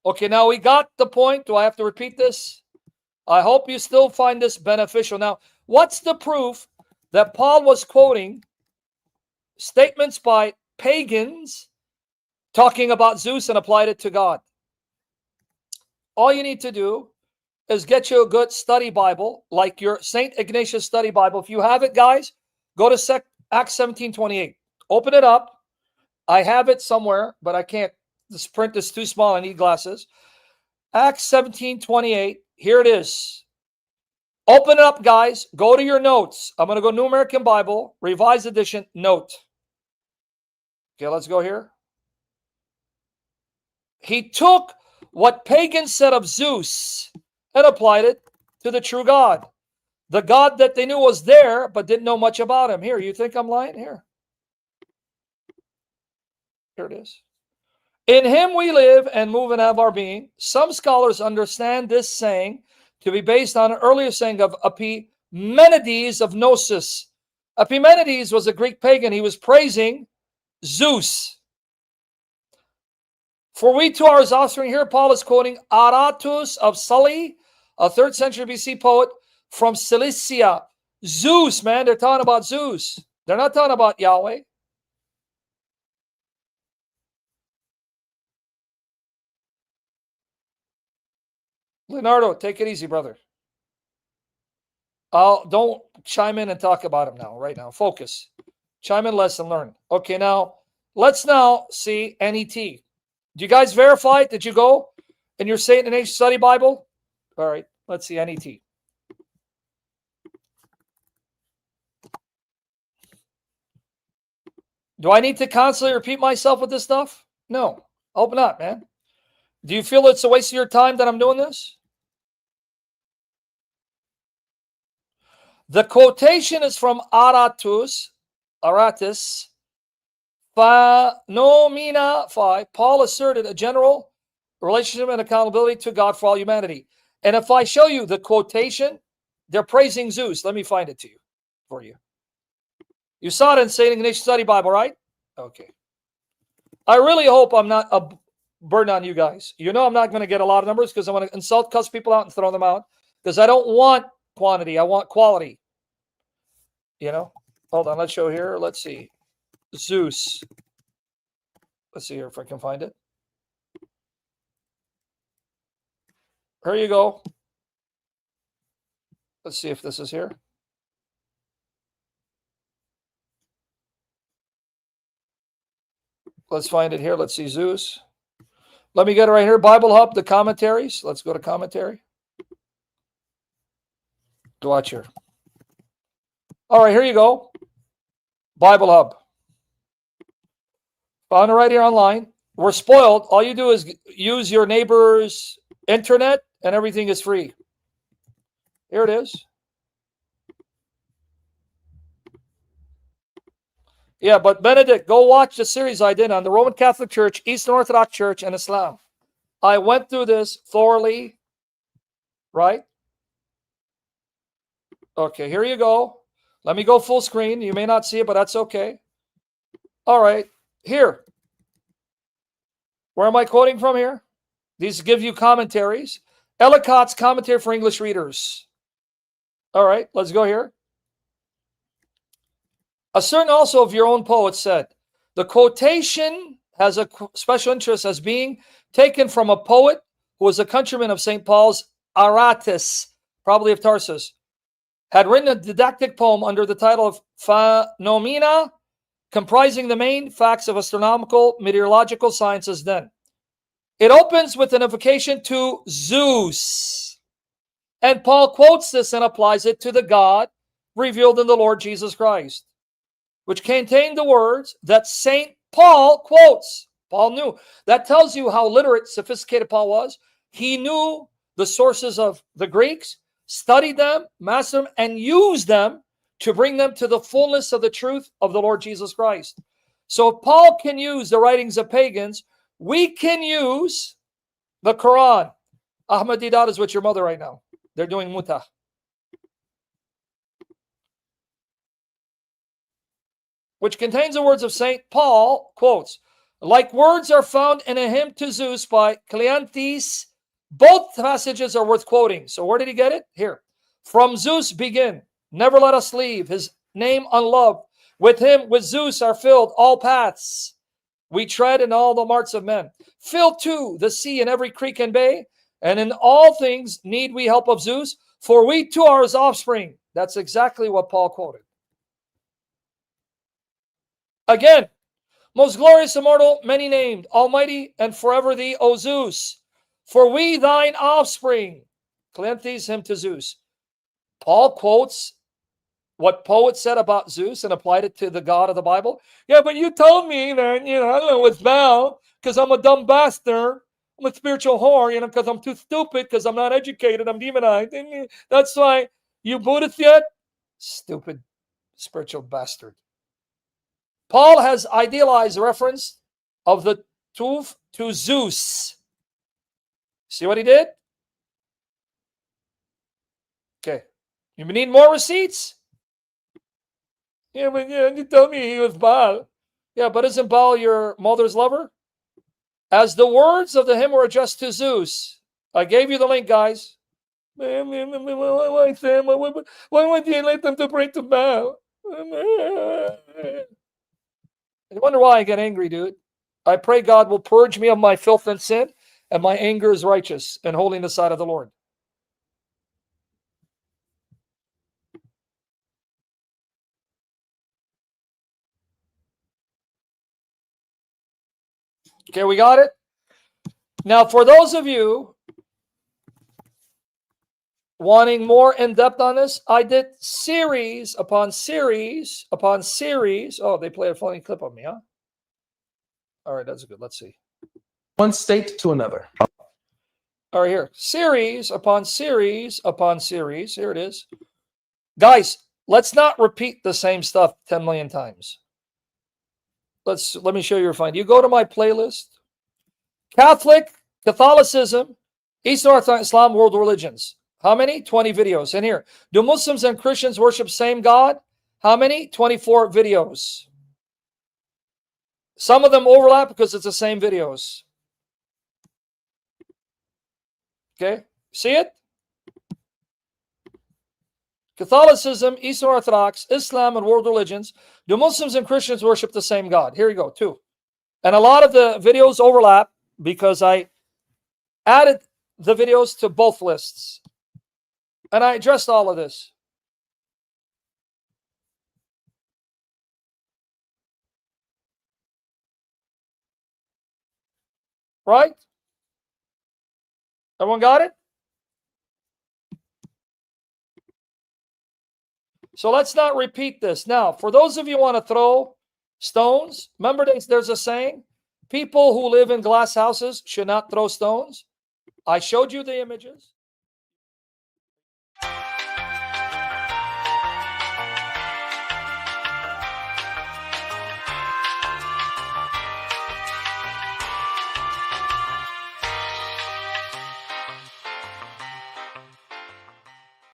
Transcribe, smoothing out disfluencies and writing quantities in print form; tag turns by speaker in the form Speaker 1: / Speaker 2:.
Speaker 1: Okay, now we got the point. Do I have to repeat this? I hope you still find this beneficial. Now, what's the proof that Paul was quoting statements by pagans talking about Zeus and applied it to God? All you need to do is get you a good study Bible, like your St. Ignatius study Bible. If you have it, guys, go to Acts 17:28. Open it up. I have it somewhere, but I can't. This print is too small. I need glasses. Acts 17:28. Here it is. Open it up, guys. Go to your notes. I'm going to go New American Bible, Revised Edition, note. Okay, let's go here. He took what pagans said of Zeus and applied it to the true God. The God that they knew was there, but didn't know much about him. Here, you think I'm lying? Here it is. In him we live and move and have our being. Some scholars understand this saying to be based on an earlier saying of Epimenides of Gnosis. Epimenides was a Greek pagan. He was praising Zeus. For we to our offspring, here Paul is quoting Aratus of Sully, a 3rd century BC poet from Cilicia. Zeus, man, they're talking about Zeus. They're not talking about Yahweh. Leonardo, take it easy, brother. Don't chime in and talk about him now, right now. Focus. Chime in less and learn. Okay, now, let's now see NET. Do you guys verify it? Did you go in your St. Ignatius Study Bible? All right, let's see NET. Do I need to constantly repeat myself with this stuff? No. I hope not, man. Do you feel it's a waste of your time that I'm doing this? The quotation is from Aratus, Phanomena 5. Paul asserted a general relationship and accountability to God for all humanity. And if I show you the quotation, they're praising Zeus. Let me find it to you, for you. You saw it in St. Ignatius Study Bible, right? Okay. I really hope I'm not a burden on you guys. You know I'm not going to get a lot of numbers because I want to insult, cuss people out, and throw them out. Because I don't want quantity. I want quality. You know? Hold on. Let's show here. Let's see. Zeus. Let's see here if I can find it. Here you go. Let's see if this is here. Let's find it here. Let's see Zeus. Let me get it right here. BibleHub, the commentaries. Let's go to commentary. Watch here. All right, here you go. BibleHub. Found it right here online. We're spoiled. All you do is use your neighbor's internet and everything is free. Here it is. Yeah, but Benedict, go watch the series I did on the Roman Catholic Church, Eastern Orthodox Church, and Islam. I went through this thoroughly, right? Okay, here you go. Let me go full screen. You may not see it, but that's okay. All right, here. Where am I quoting from here? These give you commentaries. Ellicott's commentary for English readers. All right, let's go here. A certain also of your own poet said, the quotation has a special interest as being taken from a poet who was a countryman of St. Paul's, Aratus, probably of Tarsus, had written a didactic poem under the title of Phanomena, comprising the main facts of astronomical meteorological sciences then. It opens with an invocation to Zeus. And Paul quotes this and applies it to the God revealed in the Lord Jesus Christ, which contained the words that St. Paul quotes. Paul knew. That tells you how literate, sophisticated Paul was. He knew the sources of the Greeks, studied them, mastered them, and used them to bring them to the fullness of the truth of the Lord Jesus Christ. So if Paul can use the writings of pagans, we can use the Quran. Ahmadiyya is with your mother right now. They're doing mutah. Which contains the words of St. Paul, quotes, Like words are found in a hymn to Zeus by Cleanthes. Both passages are worth quoting. So where did he get it? Here. From Zeus begin. Never let us leave his name unloved. With him, with Zeus are filled all paths. We tread in all the marts of men. Fill too the sea and every creek and bay. And in all things need we help of Zeus. For we too are his offspring. That's exactly what Paul quoted. Again, most glorious, immortal, many named, almighty, and forever thee, O Zeus. For we thine offspring. Cleanthes, hymn to Zeus. Paul quotes what poets said about Zeus and applied it to the God of the Bible. Yeah, but you told me that, I don't know, it's Val, because I'm a dumb bastard. I'm a spiritual whore, because I'm too stupid, because I'm not educated, I'm demonized. That's why you Buddhist yet? Stupid spiritual bastard. Paul has idealized reference of the Tuv to Zeus. See what he did? Okay. You need more receipts? Yeah, but you told me he was Baal. Yeah, but isn't Baal your mother's lover? As the words of the hymn were addressed to Zeus. I gave you the link, guys. Why would you let them to pray to Baal? I wonder why I get angry, dude. I pray God will purge me of my filth and sin, and my anger is righteous and holding the side of the Lord. Okay, we got it? Now, for those of you wanting more in-depth on this, I did series upon series upon series. Oh, they play a funny clip of me, huh? All right, that's good. Let's see.
Speaker 2: One state to another.
Speaker 1: All right, here. Series upon series upon series. Here it is. Guys, let's not repeat the same stuff 10 million times. Let me show you your find. You go to my playlist. Catholicism, Eastern Orthodox Islam, world religions. How many? 20 videos. And here, do Muslims and Christians worship same God? How many? 24 videos. Some of them overlap because it's the same videos. Okay, see it? Catholicism, Eastern Orthodox, Islam, and world religions. Do Muslims and Christians worship the same God? Here you go, 2. And a lot of the videos overlap because I added the videos to both lists. And I addressed all of this. Right? Everyone got it? So let's not repeat this. Now, for those of you who want to throw stones, remember there's a saying, people who live in glass houses should not throw stones. I showed you the images.